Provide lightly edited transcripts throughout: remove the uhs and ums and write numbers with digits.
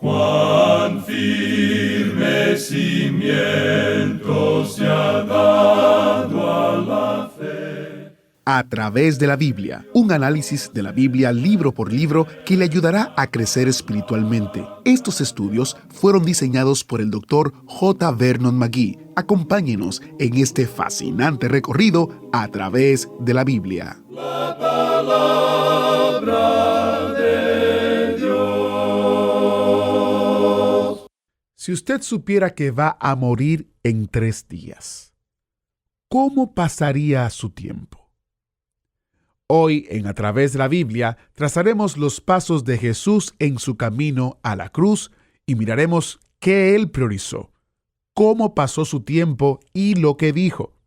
Cuán firme cimiento se ha dado a la fe. A través de la Biblia, un análisis de la Biblia libro por libro que le ayudará a crecer espiritualmente. Estos estudios fueron diseñados por el Dr. J. Vernon McGee. Acompáñenos en este fascinante recorrido a través de la Biblia. La palabra de Dios. Si usted supiera que va a morir en 3 días, ¿cómo pasaría su tiempo? Hoy, en A través de la Biblia, trazaremos los pasos de Jesús en su camino a la cruz y miraremos qué Él priorizó, cómo pasó su tiempo y lo que dijo.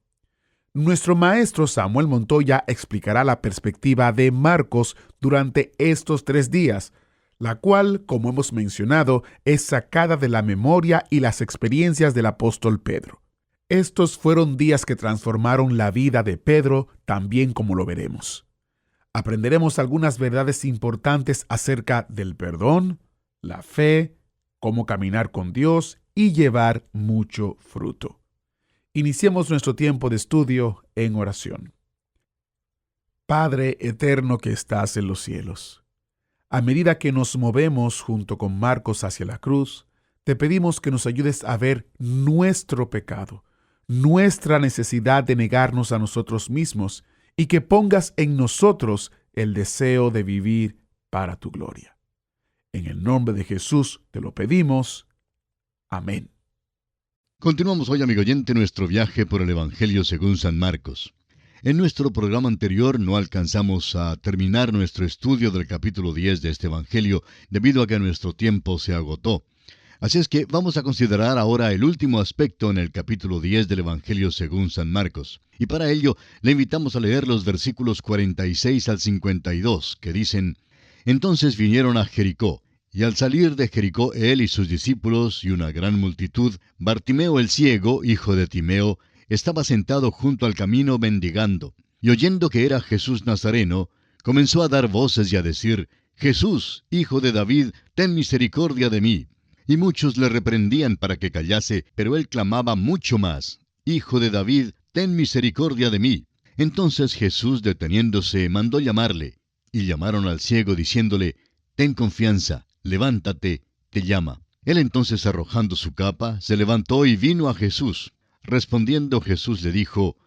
Nuestro maestro Samuel Montoya explicará la perspectiva de Marcos durante estos 3 días, la cual, como hemos mencionado, es sacada de la memoria y las experiencias del apóstol Pedro. Estos fueron días que transformaron la vida de Pedro, también como lo veremos. Aprenderemos algunas verdades importantes acerca del perdón, la fe, cómo caminar con Dios y llevar mucho fruto. Iniciemos nuestro tiempo de estudio en oración. Padre eterno que estás en los cielos, a medida que nos movemos junto con Marcos hacia la cruz, te pedimos que nos ayudes a ver nuestro pecado, nuestra necesidad de negarnos a nosotros mismos y que pongas en nosotros el deseo de vivir para tu gloria. En el nombre de Jesús te lo pedimos. Amén. Continuamos hoy, amigo oyente, nuestro viaje por el Evangelio según San Marcos. En nuestro programa anterior no alcanzamos a terminar nuestro estudio del capítulo 10 de este Evangelio debido a que nuestro tiempo se agotó. Así es que vamos a considerar ahora el último aspecto en el capítulo 10 del Evangelio según San Marcos. Y para ello le invitamos a leer los versículos 46 al 52, que dicen: Entonces vinieron a Jericó, y al salir de Jericó él y sus discípulos y una gran multitud, Bartimeo el ciego, hijo de Timeo, estaba sentado junto al camino mendigando. Y oyendo que era Jesús Nazareno, comenzó a dar voces y a decir: Jesús, hijo de David, ten misericordia de mí. Y muchos le reprendían para que callase, pero él clamaba mucho más: Hijo de David, ten misericordia de mí. Entonces Jesús, deteniéndose, mandó llamarle. Y llamaron al ciego, diciéndole: Ten confianza, levántate, te llama. Él entonces, arrojando su capa, se levantó y vino a Jesús. Respondiendo Jesús le dijo: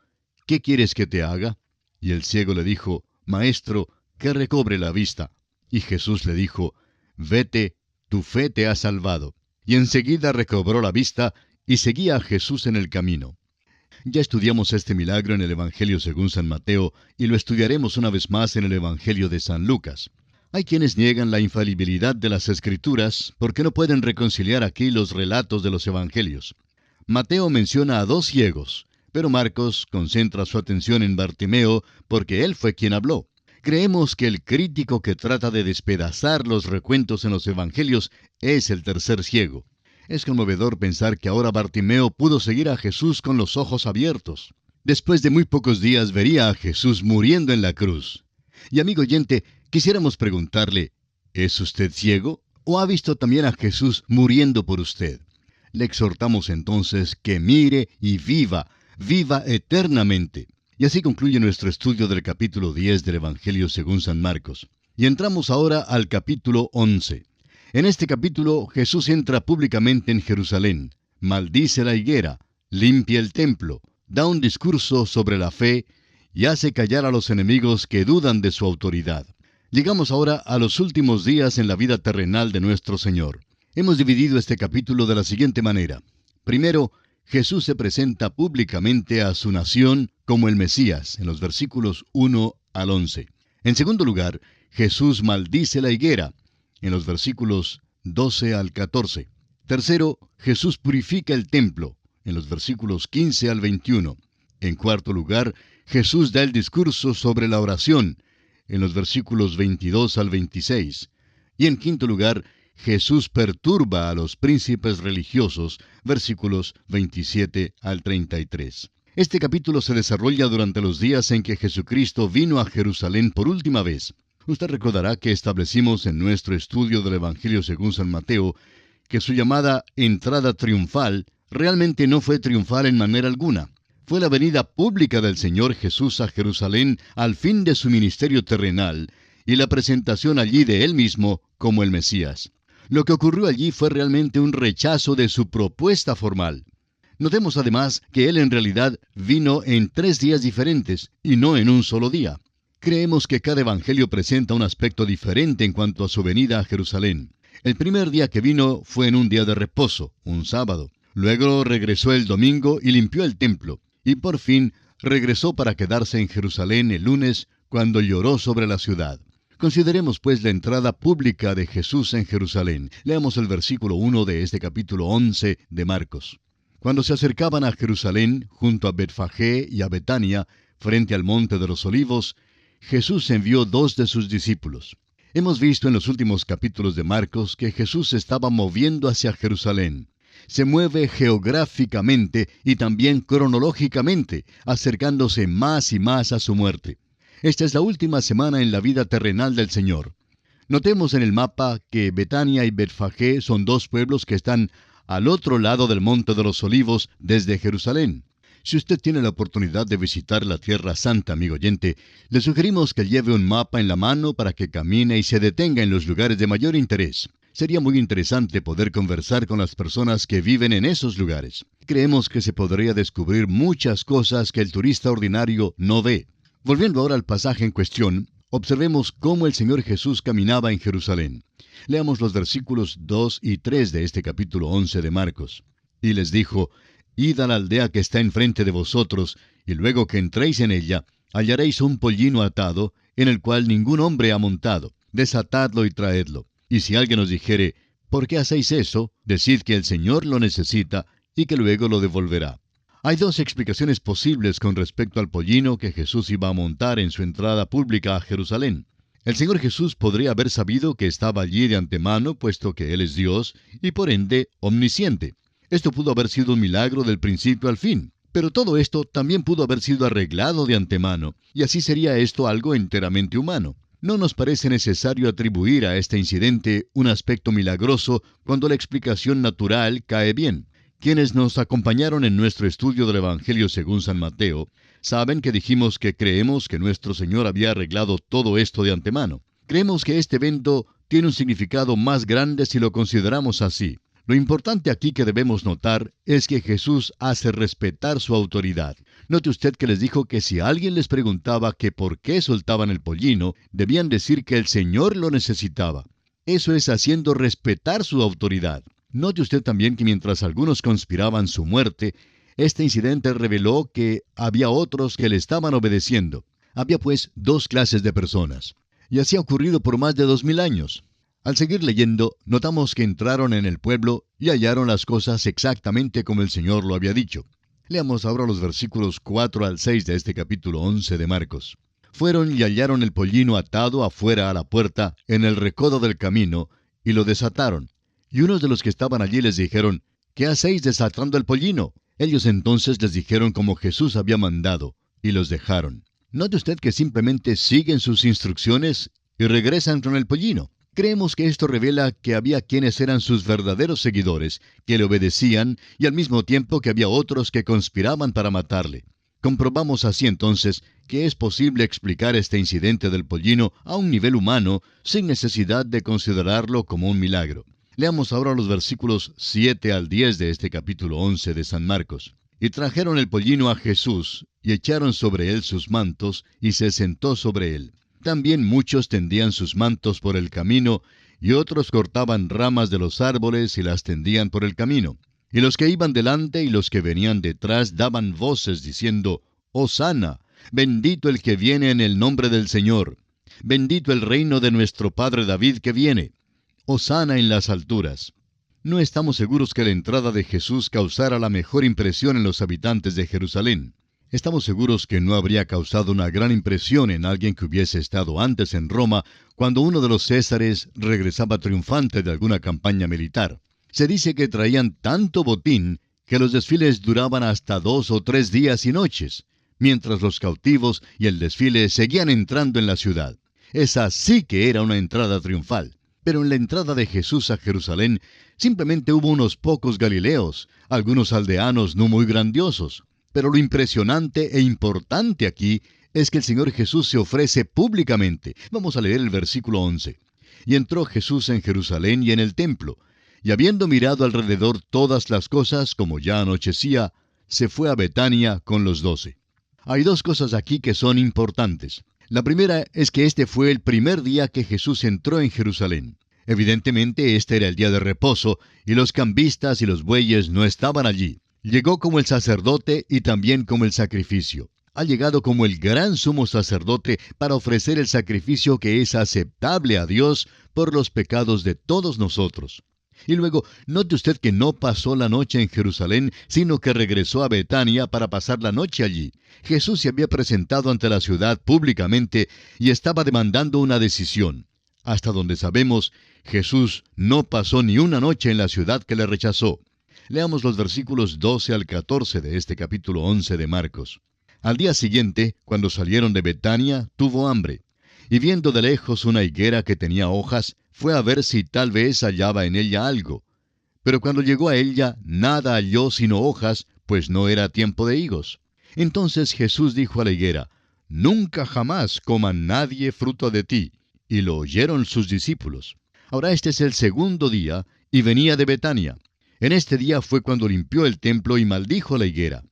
¿Qué quieres que te haga? Y el ciego le dijo: Maestro, que recobre la vista. Y Jesús le dijo: Vete, tu fe te ha salvado. Y enseguida recobró la vista y seguía a Jesús en el camino. Ya estudiamos este milagro en el Evangelio según San Mateo y lo estudiaremos una vez más en el Evangelio de San Lucas. Hay quienes niegan la infalibilidad de las Escrituras porque no pueden reconciliar aquí los relatos de los Evangelios. Mateo menciona a 2 ciegos, pero Marcos concentra su atención en Bartimeo porque él fue quien habló. Creemos que el crítico que trata de despedazar los recuentos en los Evangelios es el tercer ciego. Es conmovedor pensar que ahora Bartimeo pudo seguir a Jesús con los ojos abiertos. Después de muy pocos días vería a Jesús muriendo en la cruz. Y amigo oyente, quisiéramos preguntarle: ¿es usted ciego? ¿O ha visto también a Jesús muriendo por usted? Le exhortamos entonces que mire y viva eternamente. Y así concluye nuestro estudio del capítulo 10 del Evangelio según San Marcos. Y entramos ahora al capítulo 11. En este capítulo Jesús entra públicamente en Jerusalén, maldice la higuera, limpia el templo, da un discurso sobre la fe y hace callar a los enemigos que dudan de su autoridad. Llegamos ahora a los últimos días en la vida terrenal de nuestro Señor. Hemos dividido este capítulo de la siguiente manera. Primero, Jesús se presenta públicamente a su nación como el Mesías, en los versículos 1 al 11. En segundo lugar, Jesús maldice la higuera, en los versículos 12 al 14. Tercero, Jesús purifica el templo, en los versículos 15 al 21. En cuarto lugar, Jesús da el discurso sobre la oración, en los versículos 22 al 26. Y en quinto lugar, Jesús perturba a los príncipes religiosos, versículos 27 al 33. Este capítulo se desarrolla durante los días en que Jesucristo vino a Jerusalén por última vez. Usted recordará que establecimos en nuestro estudio del Evangelio según San Mateo que su llamada entrada triunfal realmente no fue triunfal en manera alguna. Fue la venida pública del Señor Jesús a Jerusalén al fin de su ministerio terrenal y la presentación allí de Él mismo como el Mesías. Lo que ocurrió allí fue realmente un rechazo de su propuesta formal. Notemos además que Él en realidad vino en 3 días diferentes y no en un solo día. Creemos que cada evangelio presenta un aspecto diferente en cuanto a su venida a Jerusalén. El primer día que vino fue en un día de reposo, un sábado. Luego regresó el domingo y limpió el templo. Y por fin regresó para quedarse en Jerusalén el lunes, cuando lloró sobre la ciudad. Consideremos pues la entrada pública de Jesús en Jerusalén. Leamos el versículo 1 de este capítulo 11 de Marcos. Cuando se acercaban a Jerusalén, junto a Betfagé y a Betania, frente al monte de los Olivos, Jesús envió 2 de sus discípulos. Hemos visto en los últimos capítulos de Marcos que Jesús se estaba moviendo hacia Jerusalén. Se mueve geográficamente y también cronológicamente, acercándose más y más a su muerte. Esta es la última semana en la vida terrenal del Señor. Notemos en el mapa que Betania y Betfagé son 2 pueblos que están al otro lado del Monte de los Olivos desde Jerusalén. Si usted tiene la oportunidad de visitar la Tierra Santa, amigo oyente, le sugerimos que lleve un mapa en la mano para que camine y se detenga en los lugares de mayor interés. Sería muy interesante poder conversar con las personas que viven en esos lugares. Creemos que se podría descubrir muchas cosas que el turista ordinario no ve. Volviendo ahora al pasaje en cuestión, observemos cómo el Señor Jesús caminaba en Jerusalén. Leamos los versículos 2 y 3 de este capítulo 11 de Marcos. Y les dijo: Id a la aldea que está enfrente de vosotros, y luego que entréis en ella, hallaréis un pollino atado, en el cual ningún hombre ha montado. Desatadlo y traedlo. Y si alguien os dijere: ¿por qué hacéis eso?, decid que el Señor lo necesita, y que luego lo devolverá. Hay 2 explicaciones posibles con respecto al pollino que Jesús iba a montar en su entrada pública a Jerusalén. El Señor Jesús podría haber sabido que estaba allí de antemano, puesto que Él es Dios, y por ende omnisciente. Esto pudo haber sido un milagro del principio al fin. Pero todo esto también pudo haber sido arreglado de antemano, y así sería esto algo enteramente humano. No nos parece necesario atribuir a este incidente un aspecto milagroso cuando la explicación natural cae bien. Quienes nos acompañaron en nuestro estudio del Evangelio según San Mateo, saben que dijimos que creemos que nuestro Señor había arreglado todo esto de antemano. Creemos que este evento tiene un significado más grande si lo consideramos así. Lo importante aquí que debemos notar es que Jesús hace respetar su autoridad. Note usted que les dijo que si alguien les preguntaba que por qué soltaban el pollino, debían decir que el Señor lo necesitaba. Eso es haciendo respetar su autoridad. Note usted también que mientras algunos conspiraban su muerte, este incidente reveló que había otros que le estaban obedeciendo. Había pues 2 clases de personas. Y así ha ocurrido por más de 2000 años. Al seguir leyendo, notamos que entraron en el pueblo y hallaron las cosas exactamente como el Señor lo había dicho. Leamos ahora los versículos 4 al 6 de este capítulo 11 de Marcos. Fueron y hallaron el pollino atado afuera a la puerta, en el recodo del camino, y lo desataron. Y unos de los que estaban allí les dijeron: ¿qué hacéis desatando el pollino? Ellos entonces les dijeron como Jesús había mandado, y los dejaron. Note usted que simplemente siguen sus instrucciones y regresan con el pollino. Creemos que esto revela que había quienes eran sus verdaderos seguidores, que le obedecían, y al mismo tiempo que había otros que conspiraban para matarle. Comprobamos así entonces que es posible explicar este incidente del pollino a un nivel humano sin necesidad de considerarlo como un milagro. Leamos ahora los versículos 7 al 10 de este capítulo 11 de San Marcos. Y trajeron el pollino a Jesús, y echaron sobre él sus mantos, y se sentó sobre él. También muchos tendían sus mantos por el camino, y otros cortaban ramas de los árboles y las tendían por el camino. Y los que iban delante y los que venían detrás daban voces diciendo: Hosana, bendito el que viene en el nombre del Señor. Bendito el reino de nuestro padre David que viene. Hosana en las alturas. No estamos seguros que la entrada de Jesús causara la mejor impresión en los habitantes de Jerusalén. Estamos seguros que no habría causado una gran impresión en alguien que hubiese estado antes en Roma, cuando uno de los Césares regresaba triunfante de alguna campaña militar. Se dice que traían tanto botín que los desfiles duraban hasta 2 o 3 días y noches, mientras los cautivos y el desfile seguían entrando en la ciudad. Esa sí que era una entrada triunfal. Pero en la entrada de Jesús a Jerusalén, simplemente hubo unos pocos galileos, algunos aldeanos no muy grandiosos. Pero lo impresionante e importante aquí es que el Señor Jesús se ofrece públicamente. Vamos a leer el versículo 11. Y entró Jesús en Jerusalén y en el templo, y habiendo mirado alrededor todas las cosas, como ya anochecía, se fue a Betania con los 12. Hay dos cosas aquí que son importantes. La primera es que este fue el primer día que Jesús entró en Jerusalén. Evidentemente este era el día de reposo, y los cambistas y los bueyes no estaban allí. Llegó como el sacerdote y también como el sacrificio. Ha llegado como el gran sumo sacerdote para ofrecer el sacrificio que es aceptable a Dios por los pecados de todos nosotros. Y luego, note usted que no pasó la noche en Jerusalén, sino que regresó a Betania para pasar la noche allí. Jesús se había presentado ante la ciudad públicamente y estaba demandando una decisión. Hasta donde sabemos, Jesús no pasó ni una noche en la ciudad que le rechazó. Leamos los versículos 12 al 14 de este capítulo 11 de Marcos. Al día siguiente, cuando salieron de Betania, tuvo hambre. Y viendo de lejos una higuera que tenía hojas, fue a ver si tal vez hallaba en ella algo. Pero cuando llegó a ella, nada halló sino hojas, pues no era tiempo de higos. Entonces Jesús dijo a la higuera: «Nunca jamás coma nadie fruto de ti». Y lo oyeron sus discípulos. Ahora este es el segundo día, y venía de Betania. En este día fue cuando limpió el templo y maldijo la higuera.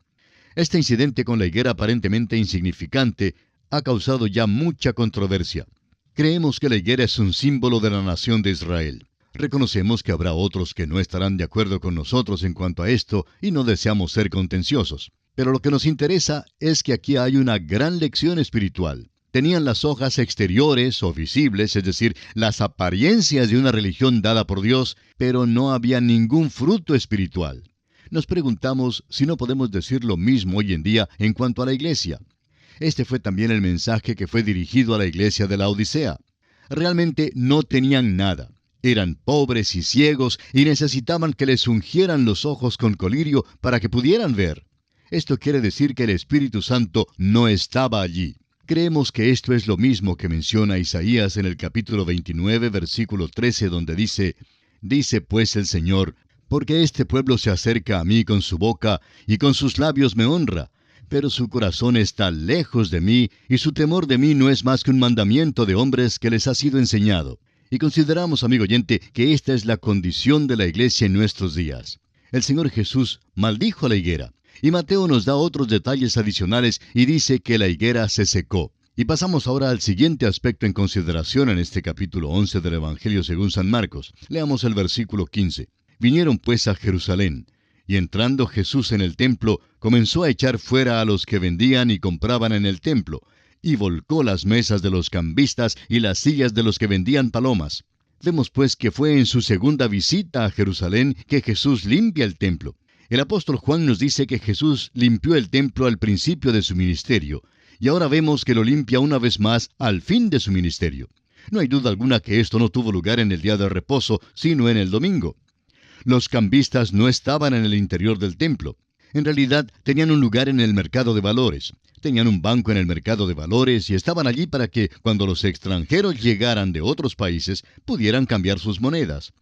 Este incidente con la higuera aparentemente insignificante ha causado ya mucha controversia. Creemos que la higuera es un símbolo de la nación de Israel. Reconocemos que habrá otros que no estarán de acuerdo con nosotros en cuanto a esto y no deseamos ser contenciosos. Pero lo que nos interesa es que aquí hay una gran lección espiritual. Tenían las hojas exteriores o visibles, es decir, las apariencias de una religión dada por Dios, pero no había ningún fruto espiritual. Nos preguntamos si no podemos decir lo mismo hoy en día en cuanto a la iglesia. Este fue también el mensaje que fue dirigido a la iglesia de la Odisea. Realmente no tenían nada. Eran pobres y ciegos y necesitaban que les ungieran los ojos con colirio para que pudieran ver. Esto quiere decir que el Espíritu Santo no estaba allí. Creemos que esto es lo mismo que menciona Isaías en el capítulo 29, versículo 13, donde dice: «Dice pues el Señor, porque este pueblo se acerca a mí con su boca y con sus labios me honra, pero su corazón está lejos de mí, y su temor de mí no es más que un mandamiento de hombres que les ha sido enseñado». Y consideramos, amigo oyente, que esta es la condición de la iglesia en nuestros días. El Señor Jesús maldijo la higuera, y Mateo nos da otros detalles adicionales y dice que la higuera se secó. Y pasamos ahora al siguiente aspecto en consideración en este capítulo 11 del Evangelio según San Marcos. Leamos el versículo 15. Vinieron pues a Jerusalén, y entrando Jesús en el templo, comenzó a echar fuera a los que vendían y compraban en el templo, y volcó las mesas de los cambistas y las sillas de los que vendían palomas. Vemos pues que fue en su segunda visita a Jerusalén que Jesús limpia el templo. El apóstol Juan nos dice que Jesús limpió el templo al principio de su ministerio, y ahora vemos que lo limpia una vez más al fin de su ministerio. No hay duda alguna que esto no tuvo lugar en el día de reposo, sino en el domingo. Los cambistas no estaban en el interior del templo. En realidad, tenían un lugar en el mercado de valores. Tenían un banco en el mercado de valores y estaban allí para que, cuando los extranjeros llegaran de otros países, pudieran cambiar sus monedas.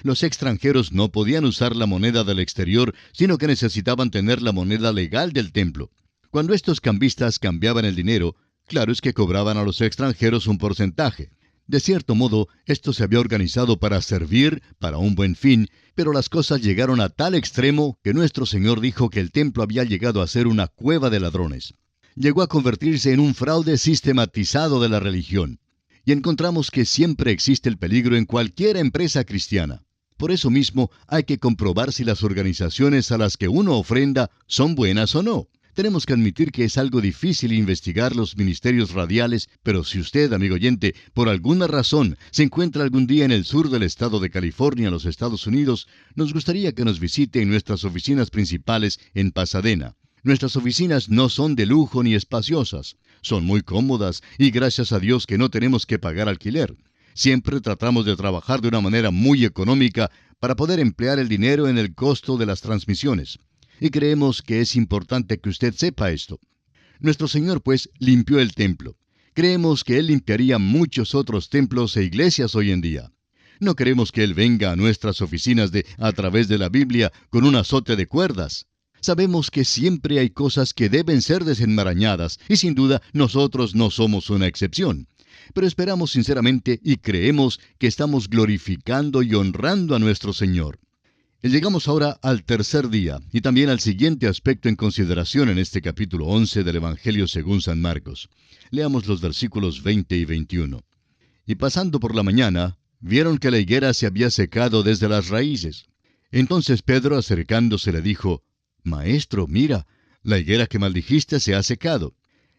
Los extranjeros no podían usar la moneda del exterior, sino que necesitaban tener la moneda legal del templo. Cuando estos cambistas cambiaban el dinero, claro es que cobraban a los extranjeros un porcentaje. De cierto modo, esto se había organizado para servir, para un buen fin, pero las cosas llegaron a tal extremo que nuestro Señor dijo que el templo había llegado a ser una cueva de ladrones. Llegó a convertirse en un fraude sistematizado de la religión. Y encontramos que siempre existe el peligro en cualquier empresa cristiana. Por eso mismo hay que comprobar si las organizaciones a las que uno ofrenda son buenas o no. Tenemos que admitir que es algo difícil investigar los ministerios radiales, pero si usted, amigo oyente, por alguna razón se encuentra algún día en el sur del estado de California, en los Estados Unidos, nos gustaría que nos visite en nuestras oficinas principales en Pasadena. Nuestras oficinas no son de lujo ni espaciosas. Son muy cómodas y gracias a Dios que no tenemos que pagar alquiler. Siempre tratamos de trabajar de una manera muy económica para poder emplear el dinero en el costo de las transmisiones. Y creemos que es importante que usted sepa esto. Nuestro Señor, pues, limpió el templo. Creemos que Él limpiaría muchos otros templos e iglesias hoy en día. No queremos que Él venga a nuestras oficinas a través de la Biblia con un azote de cuerdas. Sabemos que siempre hay cosas que deben ser desenmarañadas, y sin duda nosotros no somos una excepción. Pero esperamos sinceramente y creemos que estamos glorificando y honrando a nuestro Señor. Y llegamos ahora al tercer día, y también al siguiente aspecto en consideración en este capítulo 11 del Evangelio según San Marcos. Leamos los versículos 20 y 21. Y pasando por la mañana, vieron que la higuera se había secado desde las raíces. Entonces Pedro, acercándose, le dijo: Maestro, mira, la higuera que maldijiste se ha secado.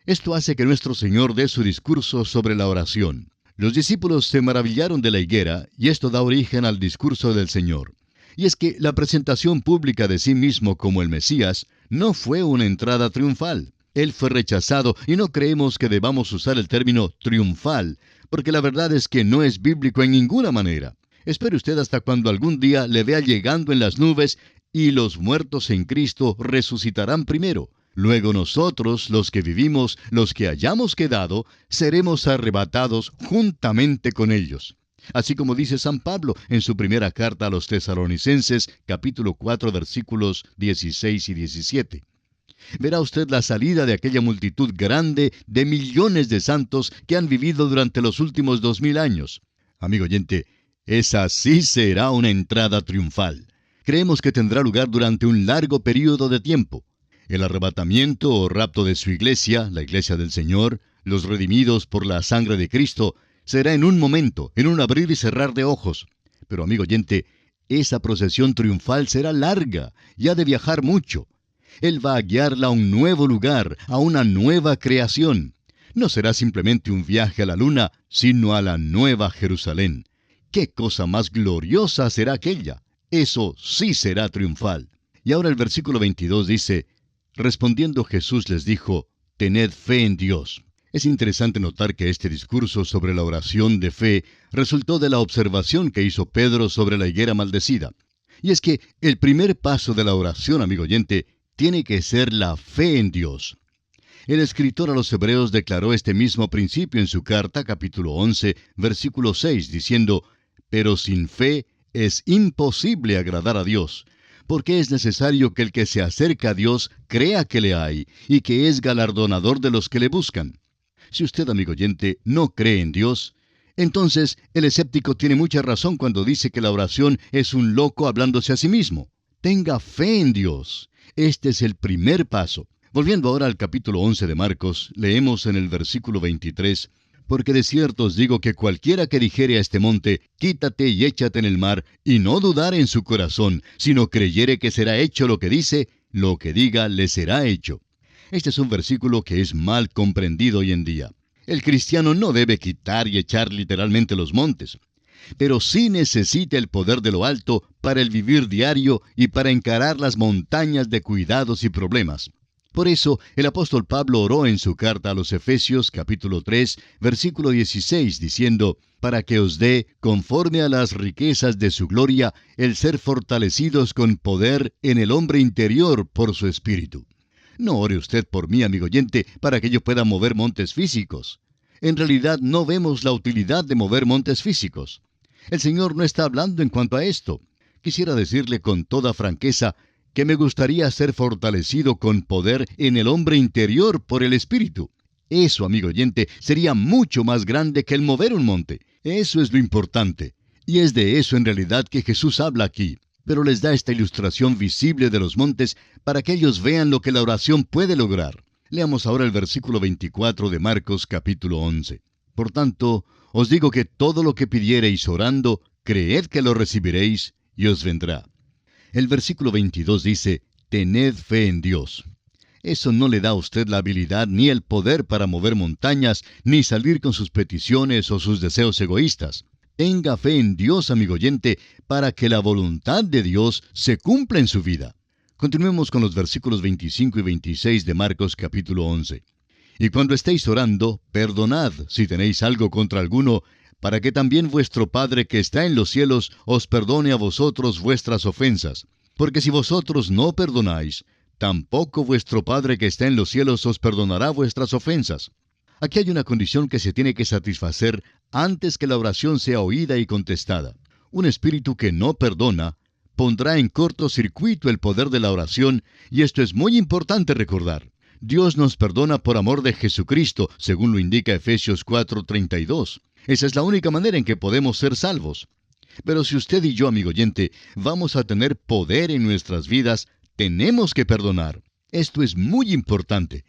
Esto hace que nuestro Señor dé su discurso sobre la oración. Los discípulos se maravillaron de la higuera, y esto da origen al discurso del Señor. Y es que la presentación pública de sí mismo como el Mesías no fue una entrada triunfal. Él fue rechazado, y no creemos que debamos usar el término triunfal, porque la verdad es que no es bíblico en ninguna manera. Espere usted hasta cuando algún día le vea llegando en las nubes, y los muertos en Cristo resucitarán primero. Luego nosotros, los que vivimos, los que hayamos quedado, seremos arrebatados juntamente con ellos. Así como dice San Pablo en su primera carta a los Tesalonicenses, capítulo 4, versículos 16 y 17. Verá usted la salida de aquella multitud grande de millones de santos que han vivido durante los últimos 2000 años. Amigo oyente, esa sí será una entrada triunfal. Creemos que tendrá lugar durante un largo período de tiempo. El arrebatamiento o rapto de su iglesia, la iglesia del Señor, los redimidos por la sangre de Cristo, será en un momento, en un abrir y cerrar de ojos. Pero, amigo oyente, esa procesión triunfal será larga y ha de viajar mucho. Él va a guiarla a un nuevo lugar, a una nueva creación. No será simplemente un viaje a la luna, sino a la nueva Jerusalén. ¡Qué cosa más gloriosa será aquella! Eso sí será triunfal. Y ahora el versículo 22 dice: Respondiendo Jesús les dijo: Tened fe en Dios. Es interesante notar que este discurso sobre la oración de fe resultó de la observación que hizo Pedro sobre la higuera maldecida. Y es que el primer paso de la oración, amigo oyente, tiene que ser la fe en Dios. El escritor a los Hebreos declaró este mismo principio en su carta, capítulo 11, versículo 6, diciendo: Pero sin fe es imposible agradar a Dios, porque es necesario que el que se acerca a Dios crea que le hay, y que es galardonador de los que le buscan. Si usted, amigo oyente, no cree en Dios, entonces el escéptico tiene mucha razón cuando dice que la oración es un loco hablándose a sí mismo. Tenga fe en Dios. Este es el primer paso. Volviendo ahora al capítulo 11 de Marcos, leemos en el versículo 23, Porque de cierto os digo que cualquiera que dijere a este monte, quítate y échate en el mar, y no dudare en su corazón, sino creyere que será hecho lo que dice, lo que diga le será hecho. Este es un versículo que es mal comprendido hoy en día. El cristiano no debe quitar y echar literalmente los montes, pero sí necesita el poder de lo alto para el vivir diario y para encarar las montañas de cuidados y problemas. Por eso, el apóstol Pablo oró en su carta a los Efesios, capítulo 3, versículo 16, diciendo: Para que os dé, conforme a las riquezas de su gloria, el ser fortalecidos con poder en el hombre interior por su espíritu. No ore usted por mí, amigo oyente, para que yo pueda mover montes físicos. En realidad no vemos la utilidad de mover montes físicos. El Señor no está hablando en cuanto a esto. Quisiera decirle con toda franqueza que me gustaría ser fortalecido con poder en el hombre interior por el Espíritu. Eso, amigo oyente, sería mucho más grande que el mover un monte. Eso es lo importante. Y es de eso en realidad que Jesús habla aquí. Pero les da esta ilustración visible de los montes para que ellos vean lo que la oración puede lograr. Leamos ahora el versículo 24 de Marcos capítulo 11. Por tanto, os digo que todo lo que pidiereis orando, creed que lo recibiréis y os vendrá. El versículo 22 dice: Tened fe en Dios. Eso no le da a usted la habilidad ni el poder para mover montañas, ni salir con sus peticiones o sus deseos egoístas. Tenga fe en Dios, amigo oyente, para que la voluntad de Dios se cumpla en su vida. Continuemos con los versículos 25 y 26 de Marcos capítulo 11. Y cuando estéis orando, perdonad si tenéis algo contra alguno, para que también vuestro Padre que está en los cielos os perdone a vosotros vuestras ofensas. Porque si vosotros no perdonáis, tampoco vuestro Padre que está en los cielos os perdonará vuestras ofensas. Aquí hay una condición que se tiene que satisfacer antes que la oración sea oída y contestada. Un espíritu que no perdona pondrá en cortocircuito el poder de la oración, y esto es muy importante recordar. Dios nos perdona por amor de Jesucristo, según lo indica Efesios 4:32. Esa es la única manera en que podemos ser salvos. Pero si usted y yo, amigo oyente, vamos a tener poder en nuestras vidas, tenemos que perdonar. Esto es muy importante.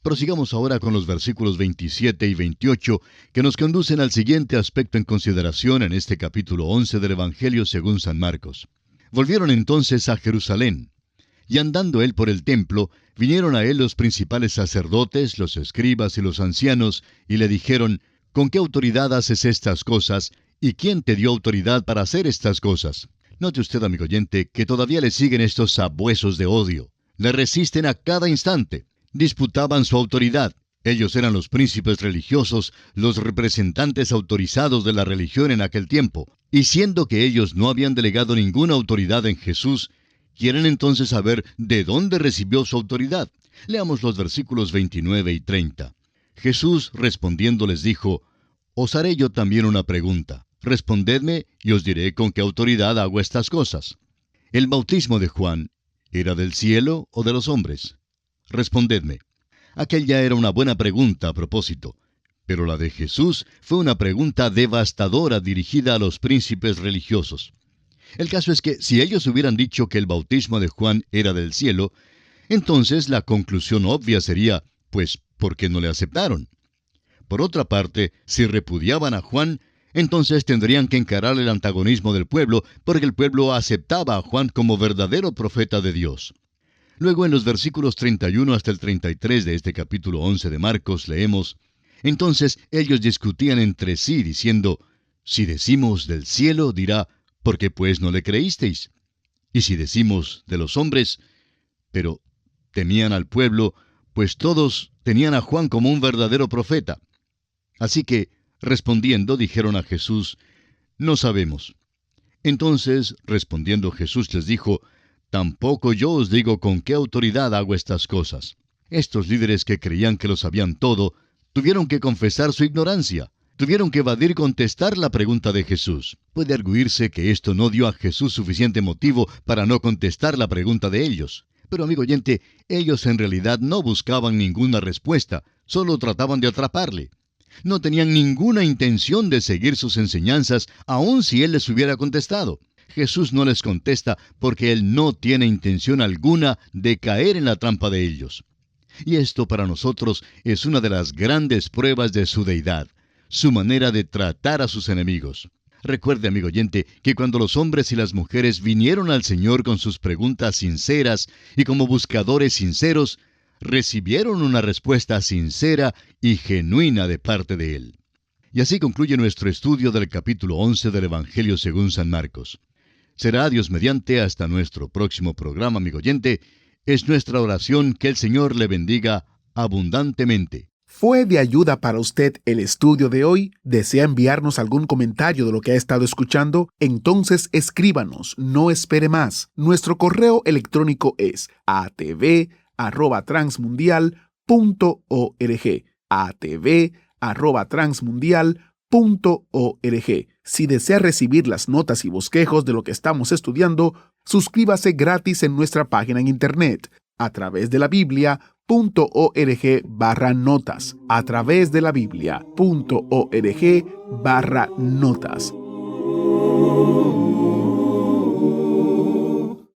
Prosigamos ahora con los versículos 27 y 28, que nos conducen al siguiente aspecto en consideración en este capítulo 11 del Evangelio según San Marcos. Volvieron entonces a Jerusalén, y andando él por el templo, vinieron a él los principales sacerdotes, los escribas y los ancianos, y le dijeron: ¿Con qué autoridad haces estas cosas? ¿Y quién te dio autoridad para hacer estas cosas? Note usted, amigo oyente, que todavía le siguen estos sabuesos de odio. Le resisten a cada instante. Disputaban su autoridad. Ellos eran los príncipes religiosos, los representantes autorizados de la religión en aquel tiempo. Y siendo que ellos no habían delegado ninguna autoridad en Jesús, quieren entonces saber de dónde recibió su autoridad. Leamos los versículos 29 y 30. Jesús respondiendo les dijo: Os haré yo también una pregunta. Respondedme y os diré con qué autoridad hago estas cosas. ¿El bautismo de Juan era del cielo o de los hombres? Respondedme. Aquella era una buena pregunta a propósito, pero la de Jesús fue una pregunta devastadora dirigida a los príncipes religiosos. El caso es que si ellos hubieran dicho que el bautismo de Juan era del cielo, entonces la conclusión obvia sería: pues, ¿por qué no le aceptaron? Por otra parte, si repudiaban a Juan, entonces tendrían que encarar el antagonismo del pueblo, porque el pueblo aceptaba a Juan como verdadero profeta de Dios. Luego, en los versículos 31 hasta el 33 de este capítulo 11 de Marcos, leemos: Entonces ellos discutían entre sí, diciendo: Si decimos del cielo, dirá, ¿por qué pues no le creísteis? Y si decimos de los hombres, pero temían al pueblo, pues todos tenían a Juan como un verdadero profeta. Así que, respondiendo, dijeron a Jesús: No sabemos. Entonces, respondiendo Jesús les dijo: Tampoco yo os digo con qué autoridad hago estas cosas. Estos líderes que creían que lo sabían todo, tuvieron que confesar su ignorancia. Tuvieron que evadir contestar la pregunta de Jesús. Puede arguirse que esto no dio a Jesús suficiente motivo para no contestar la pregunta de ellos. Pero, amigo oyente, ellos en realidad no buscaban ninguna respuesta, solo trataban de atraparle. No tenían ninguna intención de seguir sus enseñanzas, aun si Él les hubiera contestado. Jesús no les contesta porque Él no tiene intención alguna de caer en la trampa de ellos. Y esto para nosotros es una de las grandes pruebas de su deidad, su manera de tratar a sus enemigos. Recuerde, amigo oyente, que cuando los hombres y las mujeres vinieron al Señor con sus preguntas sinceras y como buscadores sinceros, recibieron una respuesta sincera y genuina de parte de Él. Y así concluye nuestro estudio del capítulo 11 del Evangelio según San Marcos. Será Dios mediante hasta nuestro próximo programa, amigo oyente. Es nuestra oración que el Señor le bendiga abundantemente. ¿Fue de ayuda para usted el estudio de hoy? ¿Desea enviarnos algún comentario de lo que ha estado escuchando? Entonces escríbanos, no espere más. Nuestro correo electrónico es atv@transmundial.org. atv@transmundial.org. Si desea recibir las notas y bosquejos de lo que estamos estudiando, suscríbase gratis en nuestra página en internet a través de la Biblia.org/notas. A través de la Biblia.org/notas.